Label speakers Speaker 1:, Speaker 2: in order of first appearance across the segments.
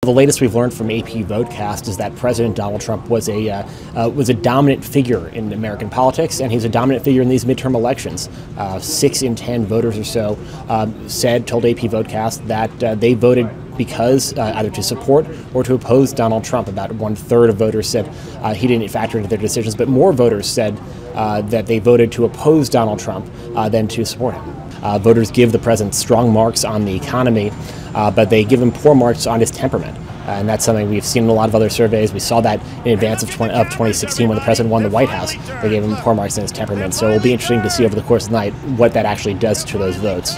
Speaker 1: The latest we've learned from AP VoteCast is that President Donald Trump was a dominant figure in American politics, and he's a dominant figure in these midterm elections. 6 in 10 voters or so told AP VoteCast that they voted because either to support or to oppose Donald Trump. About 1/3 of voters said he didn't factor into their decisions, but more voters said that they voted to oppose Donald Trump than to support him. Voters give the president strong marks on the economy, but they give him poor marks on his temperament. And that's something we've seen in a lot of other surveys. We saw that in advance of 2016 when the president won the White House. They gave him poor marks on his temperament. So it'll be interesting to see over the course of the night what that actually does to those votes.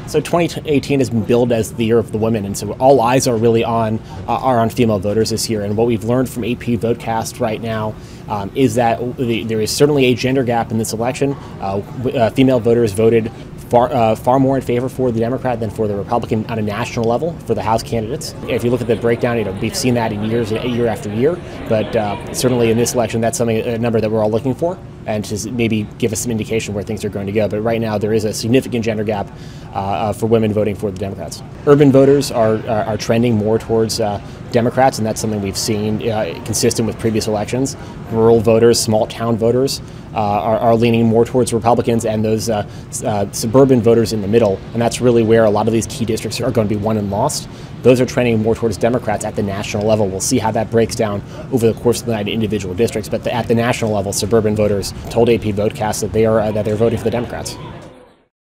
Speaker 1: So 2018 has been billed as the year of the women, and so all eyes are really on female voters this year. And what we've learned from AP VoteCast right now is that there is certainly a gender gap in this election. Female voters voted far more in favor for the Democrat than for the Republican on a national level for the House candidates. If you look at the breakdown, we've seen that in year after year, but certainly in this election, that's a number that we're all looking for, and to maybe give us some indication where things are going to go. But right now, there is a significant gender gap for women voting for the Democrats. Urban voters are trending more towards Democrats, and that's something we've seen consistent with previous elections. Rural voters, small town voters are leaning more towards Republicans, and those suburban voters in the middle, and that's really where a lot of these key districts are going to be won and lost. Those are trending more towards Democrats at the national level. We'll see how that breaks down over the course of the night in individual districts, but at the national level, suburban voters told AP VoteCast that they're voting for the Democrats.